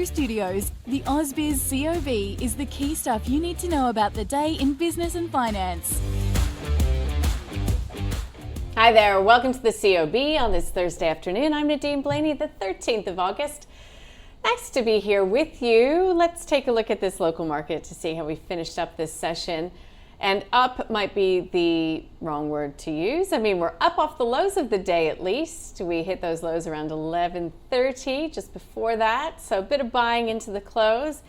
Breakthrough Studios, the AusBiz COB is the key stuff you need to know about the day in business and finance. Hi there, welcome to the COB on this Thursday afternoon. I'm Nadine Blaney, the 13th of August. Nice to be here with you. Let's take a look at this local market to see how we finished up this session. And up might be the wrong word to use. I mean, we're up off the lows of the day at least. We hit those lows around 11:30, just before that. So a bit of buying into the close.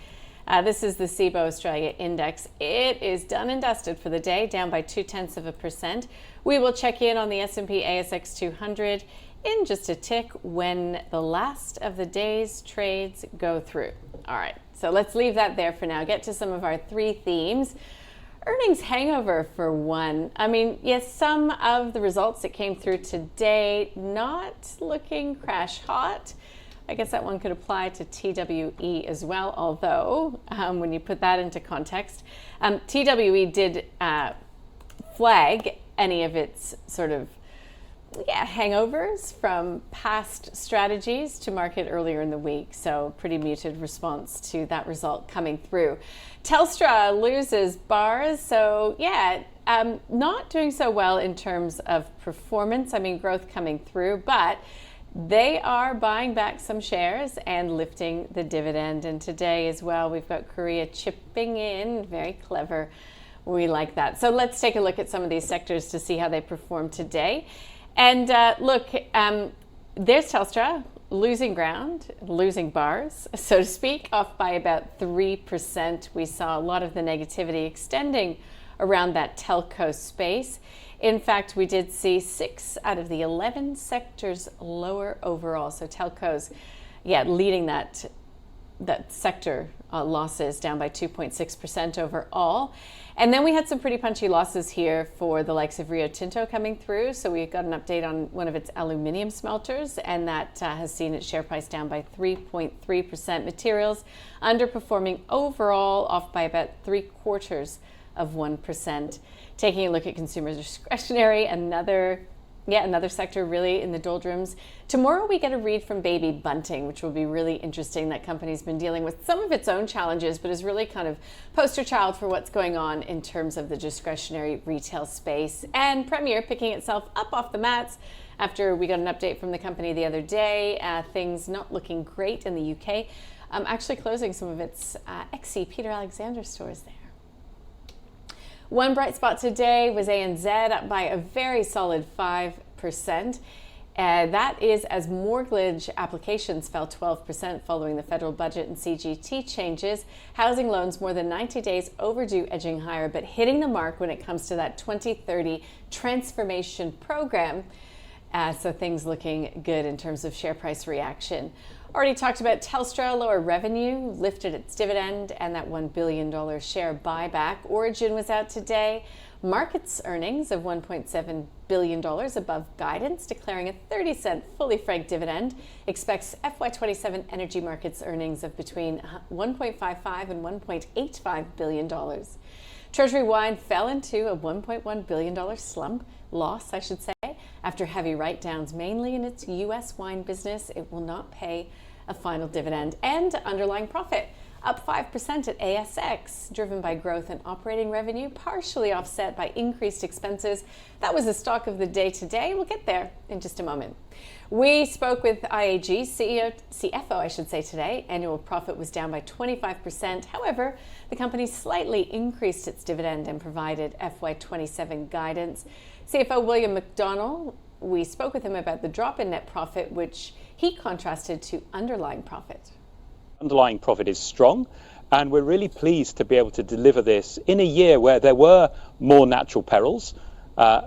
This is the COB Australia Index. It is done and dusted for the day, down by 0.2%. We will check in on the S&P ASX 200 in just a tick when the last of the day's trades go through. All right, so let's leave that there for now. Get to some of our three themes. Earnings hangover for one. I mean, yes, some of the results that came through today not looking crash hot. I guess that one could apply to TWE as well, although when you put that into context, TWE did flag any of its sort of hangovers from past strategies to market earlier in the week. So pretty muted response to that result coming through. Telstra loses bars. So not doing so well in terms of performance. I mean, growth coming through, but they are buying back some shares and lifting the dividend. And today as well, we've got Korea chipping in. Very clever. We like that. So let's take a look at some of these sectors to see how they perform today. And look, there's Telstra losing ground, losing bars, so to speak, off by about 3%. We saw a lot of the negativity extending around that telco space. In fact, we did see 6 out of the 11 sectors lower overall. So telcos, leading that sector losses down by 2.6% overall. And then we had some pretty punchy losses here for the likes of Rio Tinto coming through. So we got an update on one of its aluminium smelters, and that has seen its share price down by 3.3%. Materials underperforming overall, off by about 0.75%. Taking a look at consumer discretionary, another sector really in the doldrums. Tomorrow we get a read from Baby Bunting, which will be really interesting. That company's been dealing with some of its own challenges, but is really kind of poster child for what's going on in terms of the discretionary retail space. And Premier picking itself up off the mats after we got an update from the company the other day. Things not looking great in the UK. Actually closing some of its XC Peter Alexander stores there. One bright spot today was ANZ, up by a very solid 5%. That is as mortgage applications fell 12% following the federal budget and CGT changes. Housing loans more than 90 days overdue, edging higher, but hitting the mark when it comes to that 2030 transformation program. So things looking good in terms of share price reaction. Already talked about Telstra, lower revenue, lifted its dividend, and that $1 billion share buyback. Origin was out today. Markets earnings of $1.7 billion above guidance, declaring a 30-cent fully franked dividend. Expects FY27 energy markets earnings of between $1.55 and $1.85 billion. Treasury wine fell into a $1.1 billion loss, after heavy write-downs, mainly in its U.S. wine business. It will not pay a final dividend. And underlying profit up 5% at ASX, driven by growth in operating revenue, partially offset by increased expenses. That was the stock of the day today. We'll get there in just a moment. We spoke with IAG CFO, today. Annual profit was down by 25%. However, the company slightly increased its dividend and provided FY27 guidance. CFO William McDonnell, we spoke with him about the drop in net profit, which he contrasted to underlying profit. Underlying profit is strong, and we're really pleased to be able to deliver this in a year where there were more natural perils.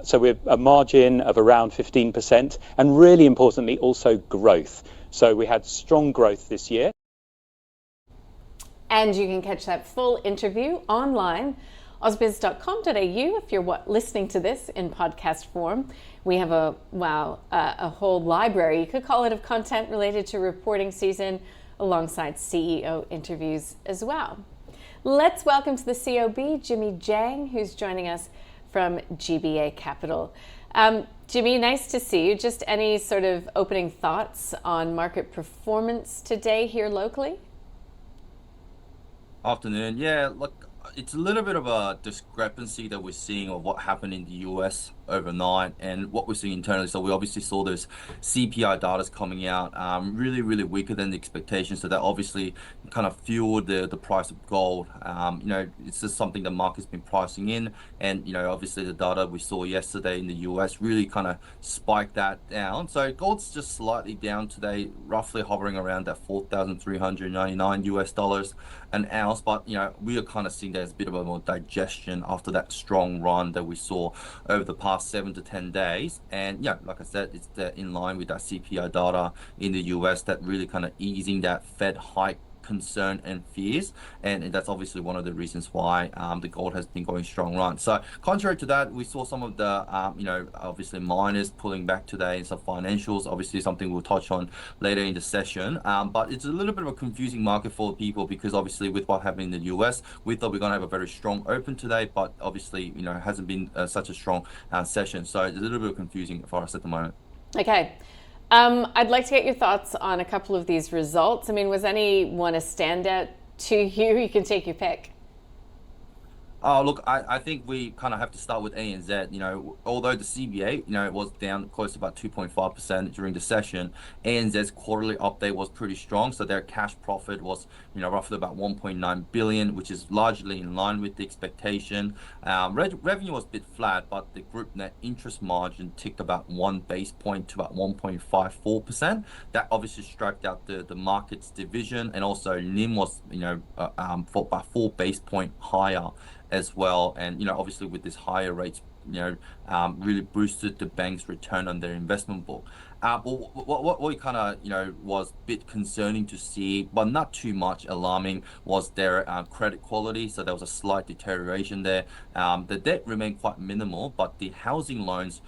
So we have a margin of around 15%, and really importantly also growth. So we had strong growth this year. And you can catch that full interview online, ausbiz.com.au, if you're listening to this in podcast form. We have a whole library, you could call it, of content related to reporting season, alongside CEO interviews as well. Let's welcome to the COB Jimmy Jang, who's joining us from GBA Capital. Jimmy, nice to see you. Just any sort of opening thoughts on market performance today here locally? Afternoon. Yeah, look, it's a little bit of a discrepancy that we're seeing of what happened in the US overnight and what we're seeing internally. So we obviously saw those CPI data's coming out, really, really weaker than the expectations. So that obviously kind of fueled the price of gold. It's just something the market's been pricing in, and obviously the data we saw yesterday in the US really kind of spiked that down. So gold's just slightly down today, roughly hovering around that 4,399 US dollars an ounce. But we are kind of seeing that as a bit of a more digestion after that strong run that we saw over the past 7 to 10 days. And yeah, like I said, it's in line with that CPI data in the US that really kind of easing that Fed hike concern and fears, and that's obviously one of the reasons why the gold has been going strong run. So contrary to that, we saw some of the obviously miners pulling back today in some financials, obviously something we'll touch on later in the session. But it's a little bit of a confusing market for people because obviously with what happened in the US, we thought we're going to have a very strong open today, but obviously it hasn't been such a strong session, so it's a little bit confusing for us at the moment. Okay. I'd like to get your thoughts on a couple of these results. I mean, was any one a standout to you? You can take your pick. Oh, look, I think we kind of have to start with ANZ. Although the CBA, it was down close to about 2.5% during the session, ANZ's quarterly update was pretty strong. So their cash profit was, roughly about 1.9 billion, which is largely in line with the expectation. Revenue was a bit flat, but the group net interest margin ticked about 1 basis point to about 1.54%. That obviously struck out the markets division, and also NIM was, for about 4 basis point higher as well. And obviously with this higher rates, really boosted the bank's return on their investment book. But what kind of was a bit concerning to see, but not too much alarming, was their credit quality. So there was a slight deterioration there. The debt remained quite minimal, but the housing loans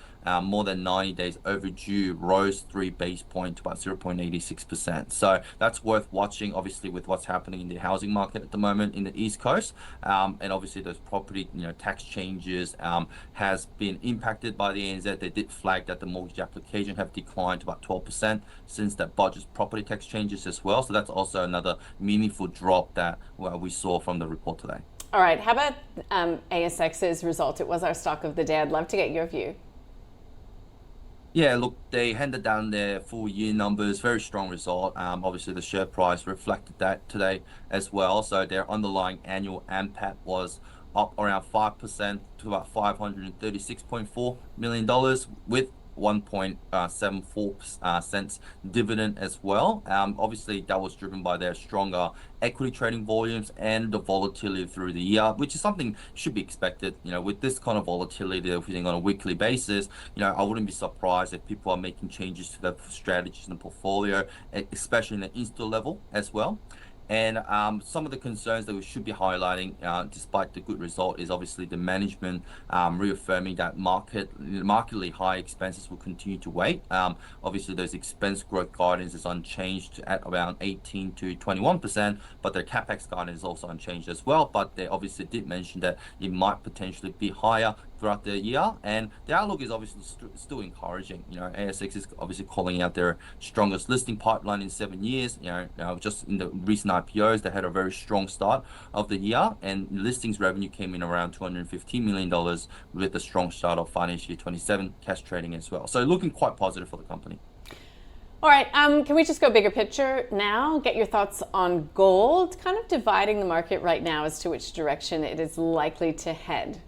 more than 90 days overdue rose 3 basis points to about 0.86%. So that's worth watching, obviously, with what's happening in the housing market at the moment in the East Coast. And obviously those property tax changes has been impacted by the ANZ. They did flag that the mortgage application have declined to about 12% since that budget property tax changes as well. So that's also another meaningful drop that we saw from the report today. All right. How about ASX's result? It was our stock of the day. I'd love to get your view. Yeah, look, they handed down their full year numbers, very strong result. Obviously, the share price reflected that today as well. So their underlying annual NPAT was up around 5% to about $536.4 million with 1.74 cents dividend as well. Obviously, that was driven by their stronger equity trading volumes and the volatility through the year, which is something should be expected. With this kind of volatility that we're hitting on a weekly basis, I wouldn't be surprised if people are making changes to their strategies in the portfolio, especially in the insta level as well. And some of the concerns that we should be highlighting, despite the good result, is obviously the management reaffirming that markedly high expenses will continue to wait. Obviously, those expense growth guidance is unchanged at around 18 to 21%, but their capex guidance is also unchanged as well. But they obviously did mention that it might potentially be higher throughout the year, and the outlook is obviously still encouraging. ASX is obviously calling out their strongest listing pipeline in 7 years. Just in the recent IPOs, they had a very strong start of the year, and listings revenue came in around $215 million with a strong start of financial year 27 cash trading as well. So looking quite positive for the company. All right. Can we just go bigger picture now? Get your thoughts on gold, kind of dividing the market right now as to which direction it is likely to head.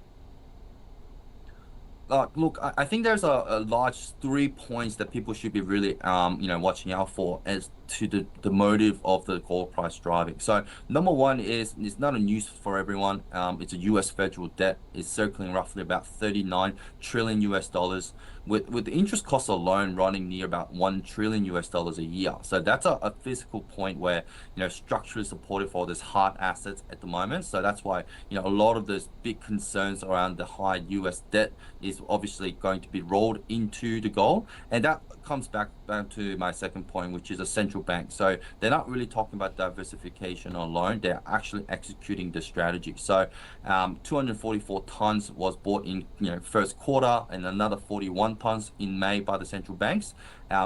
Look, I think there's a large 3 points that people should be really, watching out for as to the motive of the gold price driving. So number one is, it's not a news for everyone. It's a U.S. federal debt is circling roughly about 39 trillion US dollars, with the interest cost alone running near about 1 trillion US dollars a year. So that's a physical point where structurally supportive for this hard assets at the moment. So that's why a lot of those big concerns around the high US debt is obviously going to be rolled into the gold, and that comes back to my second point, which is a central bank. So they're not really talking about diversification alone, they're actually executing the strategy. So 244 tons was bought in first quarter, and another 41 tons in May by the central banks.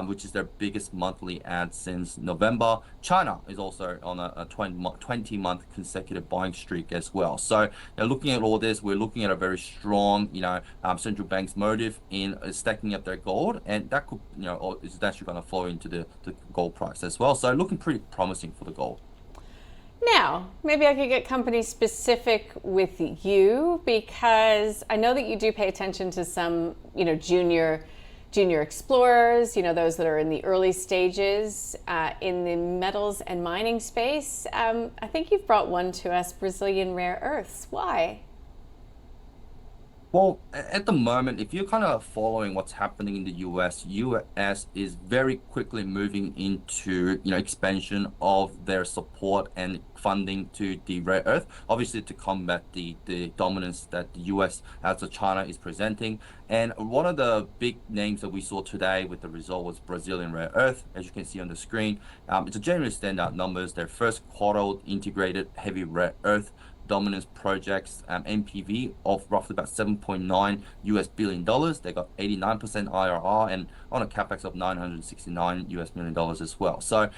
which is their biggest monthly ad since November. China is also on a 20-month consecutive buying streak as well. So looking at all this, we're looking at a very strong, central bank's motive in stacking up their gold, and that could, is actually going to flow into the gold price as well. So looking pretty promising for the gold. Now, maybe I could get company specific with you, because I know that you do pay attention to some, junior explorers, those that are in the early stages in the metals and mining space. I think you've brought one to us, Brazilian rare earths. Why? Well, at the moment, if you're kind of following what's happening in the US is very quickly moving into, expansion of their support and funding to the rare earth, obviously to combat the dominance that the US as of China is presenting. And one of the big names that we saw today with the result was Brazilian rare earth. As you can see on the screen, it's a generally standout numbers. Their first quarter integrated heavy rare earth dominance projects NPV of roughly about $7.9 billion. They got 89% IRR and on a capex of $969 million as well. So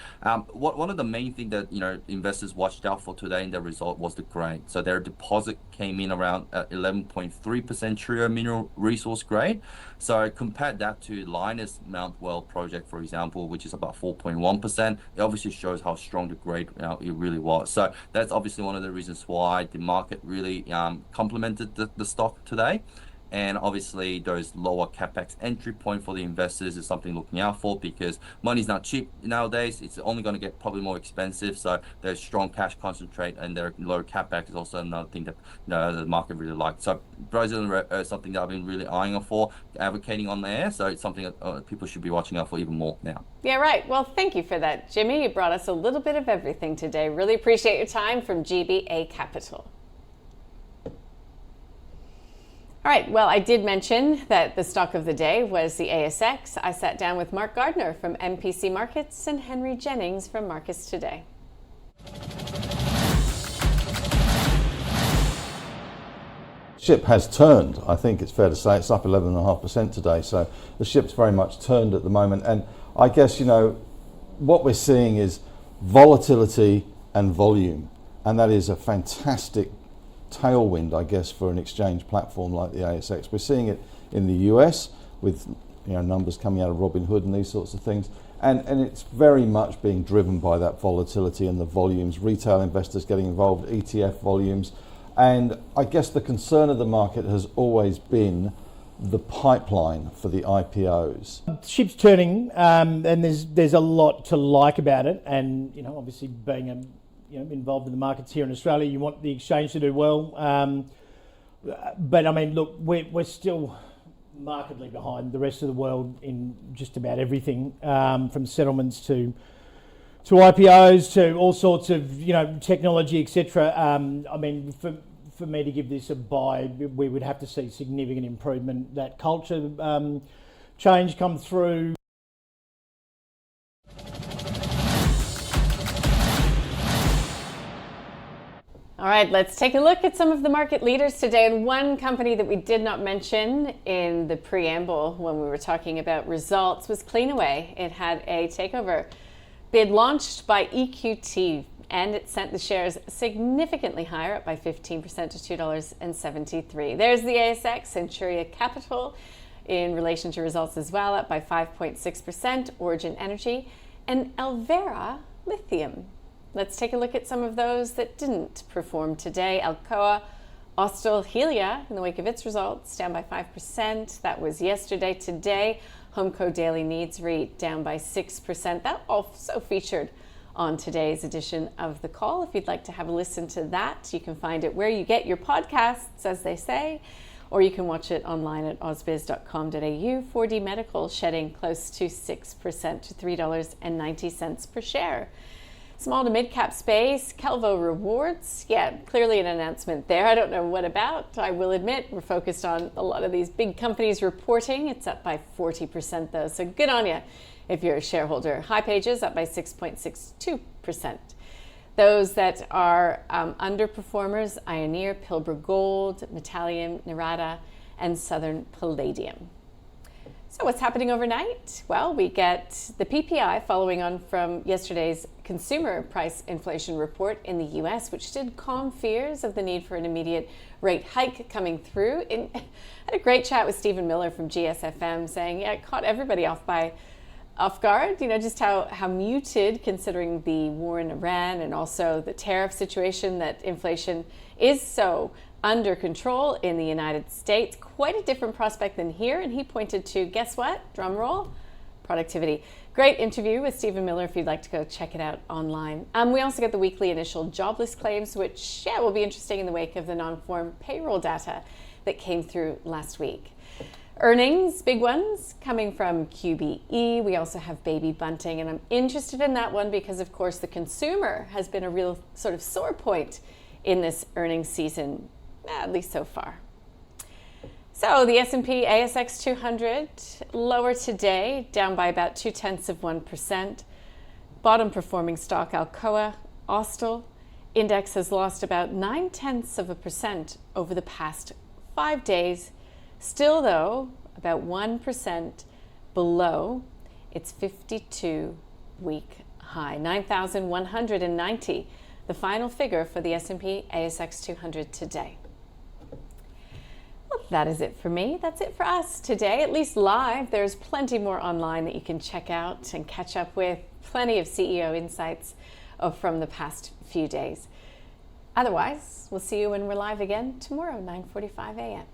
one of the main things that investors watched out for today in their result was the grade. So their deposit came in around 11.3% trio mineral resource grade. So compare that to Lynas Mount Weld project, for example, which is about 4.1%. It obviously shows how strong the grade it really was. So that's obviously one of the reasons why the market really complemented the stock today. And obviously those lower capex entry point for the investors is something looking out for, because money's not cheap nowadays. It's only going to get probably more expensive. So there's strong cash concentrate and their low capex is also another thing that the market really likes. So Brazilian is something that I've been really eyeing for, advocating on there. So it's something that people should be watching out for even more now. Yeah, right. Well, thank you for that, Jimmy. You brought us a little bit of everything today. Really appreciate your time from GBA Capital. All right, well, I did mention that the stock of the day was the ASX. I sat down with Mark Gardner from MPC Markets and Henry Jennings from Markets Today. Ship has turned. I think it's fair to say it's up 11.5% today. So the ship's very much turned at the moment. And I guess, what we're seeing is volatility and volume. And that is a fantastic tailwind, I guess, for an exchange platform like the ASX. We're seeing it in the US with numbers coming out of Robinhood and these sorts of things, and it's very much being driven by that volatility and the volumes, retail investors getting involved, ETF volumes, and I guess the concern of the market has always been the pipeline for the IPOs. Ship's turning, and there's a lot to like about it, and obviously being involved in the markets here in Australia, you want the exchange to do well. But I mean, look, we're still markedly behind the rest of the world in just about everything, from settlements to IPOs to all sorts of technology, etc. I mean, for me to give this a buy, we would have to see significant improvement, that culture change come through. All right, let's take a look at some of the market leaders today. And one company that we did not mention in the preamble when we were talking about results was Cleanaway. It had a takeover bid launched by EQT, and it sent the shares significantly higher, up by 15% to $2.73. There's the ASX, Centuria Capital, in relation to results as well, up by 5.6%, Origin Energy, and Elvera Lithium. Let's take a look at some of those that didn't perform today. Alcoa Australia, in the wake of its results, down by 5%. That was yesterday. Today, Homeco Daily Needs REIT down by 6%. That also featured on today's edition of The Call. If you'd like to have a listen to that, you can find it where you get your podcasts, as they say, or you can watch it online at ausbiz.com.au. 4D Medical shedding close to 6% to $3.90 per share. Small to mid-cap space, Calvo Rewards. Yeah, clearly an announcement there. I don't know what about. I will admit we're focused on a lot of these big companies reporting. It's up by 40% though, so good on you if you're a shareholder. High Pages up by 6.62%. Those that are underperformers, Ioneer, Pilbara Gold, Metallium, Narada, and Southern Palladium. So what's happening overnight? Well, we get the PPI following on from yesterday's consumer price inflation report in the US, which did calm fears of the need for an immediate rate hike coming through. I had a great chat with Stephen Miller from GSFM saying, yeah, it caught everybody off guard, just how muted, considering the war in Iran and also the tariff situation, that inflation is so under control in the United States. Quite a different prospect than here. And he pointed to, guess what? Drum roll, productivity. Great interview with Stephen Miller if you'd like to go check it out online. We also get the weekly initial jobless claims, which will be interesting in the wake of the non-farm payroll data that came through last week. Earnings, big ones, coming from QBE. We also have baby bunting, and I'm interested in that one because, of course, the consumer has been a real sort of sore point in this earnings season, at least so far. So the S&P ASX 200 lower today, down by about 0.2%. Bottom performing stock Alcoa, Austal, index has lost about 0.9% over the past 5 days. Still, though, about 1% below its 52-week high, 9,190, the final figure for the S&P ASX 200 today. Well, that is it for me. That's it for us today, at least live. There's plenty more online that you can check out and catch up with. Plenty of CEO insights from the past few days. Otherwise, we'll see you when we're live again tomorrow, 9:45 a.m.